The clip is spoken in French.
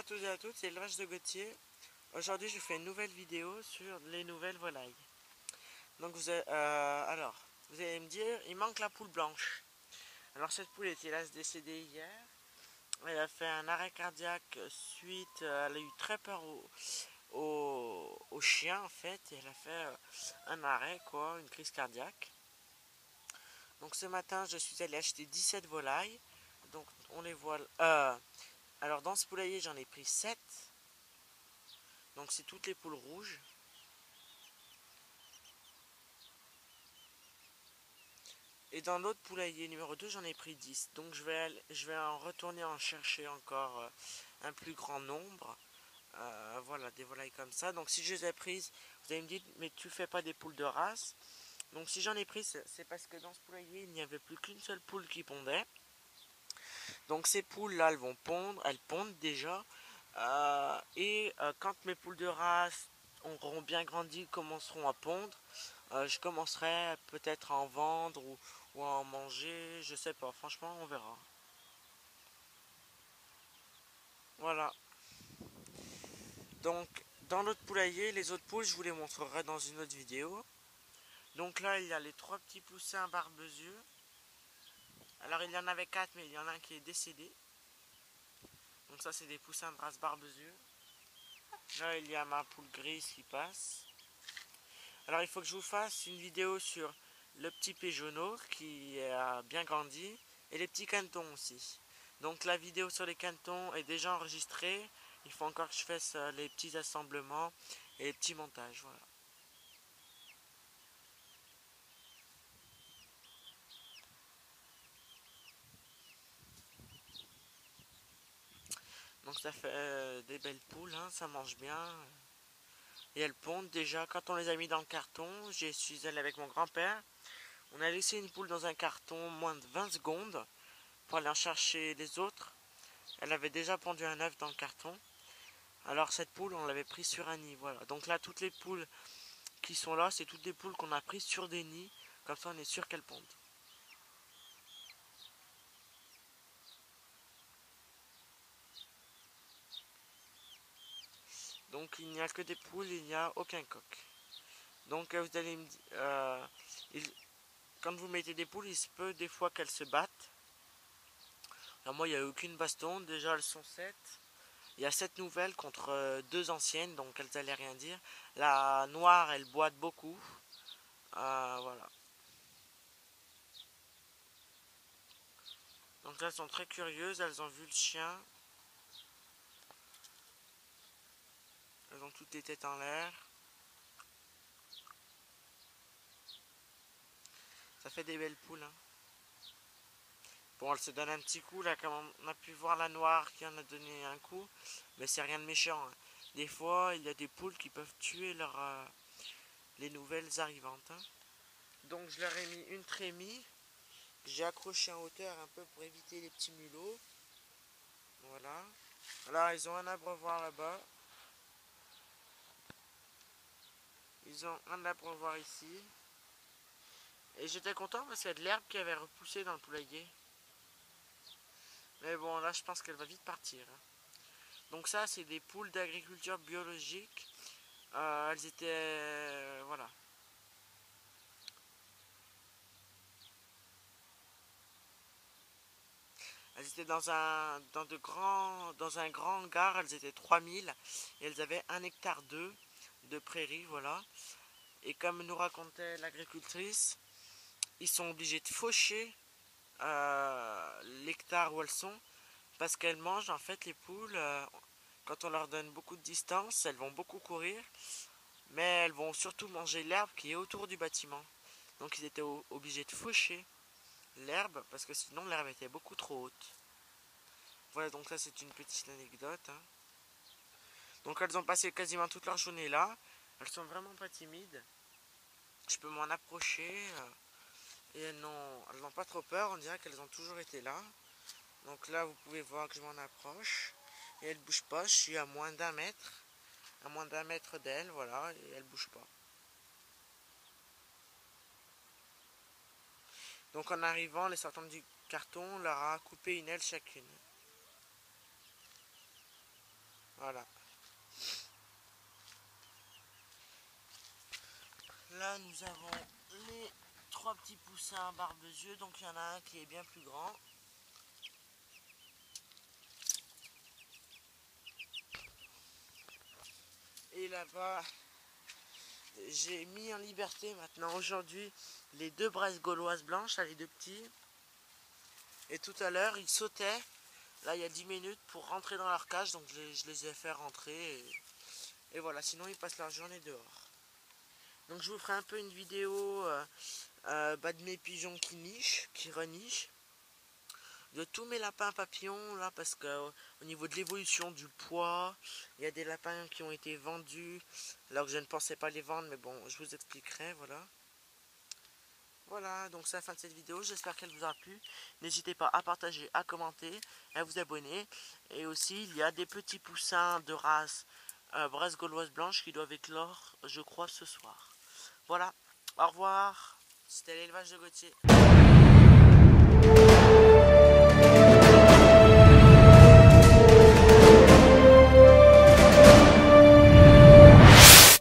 tous et à toutes, c'est l'élevage de Gauthier. Aujourd'hui, je fais une nouvelle vidéo sur les nouvelles volailles. Donc, vous allez me dire, il manque la poule blanche. Alors, cette poule était là, décédée hier. Elle a fait un arrêt cardiaque suite, elle a eu très peur au chien en fait. Et elle a fait un arrêt, quoi, une crise cardiaque. Donc, ce matin, je suis allé acheter 17 volailles. Donc, on les voit. Alors, dans ce poulailler, j'en ai pris 7. Donc c'est toutes les poules rouges. Et dans l'autre poulailler numéro 2, j'en ai pris 10. Donc je vais en retourner en chercher encore un plus grand nombre. Voilà, des volailles comme ça. Donc si je les ai prises, vous allez me dire, mais tu fais pas des poules de race. Donc si j'en ai pris, c'est parce que dans ce poulailler, il n'y avait plus qu'une seule poule qui pondait. Donc ces poules-là, elles vont pondre, elles pondent déjà. Quand mes poules de race auront bien grandi, commenceront à pondre, je commencerai peut-être à en vendre ou à en manger, je sais pas, franchement on verra. Voilà. Donc dans l'autre poulailler, les autres poules, je vous les montrerai dans une autre vidéo. Donc là il y a les 3 petits poussins barbezieux. Alors il y en avait 4 mais il y en a un qui est décédé. Donc ça c'est des poussins de race barbezieux. Là il y a ma poule grise qui passe. Alors il faut que je vous fasse une vidéo sur le petit pégeonneau qui a bien grandi et les petits canetons aussi. Donc la vidéo sur les canetons est déjà enregistrée. Il faut encore que je fasse les petits assemblements et les petits montages. Voilà. Donc ça fait des belles poules, hein, ça mange bien. Et elles pondent déjà. Quand on les a mis dans le carton, j'y suis allé avec mon grand-père. On a laissé une poule dans un carton moins de 20 secondes pour aller en chercher les autres. Elle avait déjà pondu un œuf dans le carton. Alors cette poule, on l'avait prise sur un nid, voilà. Donc là, toutes les poules qui sont là, c'est toutes des poules qu'on a prises sur des nids. Comme ça, on est sûr qu'elles pondent. Donc il n'y a que des poules, il n'y a aucun coq. Donc vous allez me dire, quand vous mettez des poules, il se peut des fois qu'elles se battent. Alors moi, il n'y a aucune baston. Déjà, elles sont 7. Il y a 7 nouvelles contre 2 anciennes, donc elles n'allaient rien dire. La noire, elle boite beaucoup. Voilà. Donc là, elles sont très curieuses, elles ont vu le chien. Elles ont toutes les têtes en l'air. Ça fait des belles poules. Hein. Bon, elle se donne un petit coup, là, comme on a pu voir la noire qui en a donné un coup. Mais c'est rien de méchant. Hein. Des fois, il y a des poules qui peuvent tuer les nouvelles arrivantes. Hein. Donc, je leur ai mis une trémie. J'ai accroché en hauteur un peu pour éviter les petits mulots. Voilà. Là, ils ont un abreuvoir là-bas. Ils ont un abreuvoir ici. Et j'étais content parce qu'il y a de l'herbe qui avait repoussé dans le poulailler. Mais bon, là, je pense qu'elle va vite partir. Hein. Donc ça, c'est des poules d'agriculture biologique. Elles étaient... voilà. Elles étaient dans un grand hangar. Elles étaient 3000. Et elles avaient 1 hectare de prairie, voilà. Et comme nous racontait l'agricultrice, ils sont obligés de faucher l'hectare où elles sont. Parce qu'elles mangent, en fait, les poules... quand on leur donne beaucoup de distance, elles vont beaucoup courir. Mais elles vont surtout manger l'herbe qui est autour du bâtiment. Donc ils étaient obligés de faucher l'herbe parce que sinon l'herbe était beaucoup trop haute. Voilà, donc ça c'est une petite anecdote. Hein. Donc elles ont passé quasiment toute leur journée là. Elles sont vraiment pas timides. Je peux m'en approcher et elles n'ont pas trop peur. On dirait qu'elles ont toujours été là. Donc là vous pouvez voir que je m'en approche. Et elles bougent pas. Je suis à moins d'1 mètre. À moins d'1 mètre d'elles, voilà, et elles bougent pas. Donc en arrivant, les sortant du carton, on leur a coupé une aile chacune. Voilà. Là, nous avons les 3 petits poussins barbezieux. Donc, il y en a un qui est bien plus grand. Et là-bas, j'ai mis en liberté maintenant aujourd'hui les 2 Bresse gauloises blanches, là, les 2 petits. Et tout à l'heure, ils sautaient, là, il y a 10 minutes, pour rentrer dans leur cage. Donc, je les ai fait rentrer. Et voilà, sinon, ils passent leur journée dehors. Donc, je vous ferai un peu une vidéo de mes pigeons qui nichent, qui renichent. De tous mes lapins papillons, là, parce que au niveau de l'évolution du poids, il y a des lapins qui ont été vendus, alors que je ne pensais pas les vendre, mais bon, je vous expliquerai, voilà. Voilà, donc c'est la fin de cette vidéo, j'espère qu'elle vous aura plu. N'hésitez pas à partager, à commenter, à vous abonner. Et aussi, il y a des petits poussins de race Bresse gauloise blanche qui doivent éclore, je crois, ce soir. Voilà, au revoir, c'était l'élevage de Gauthier.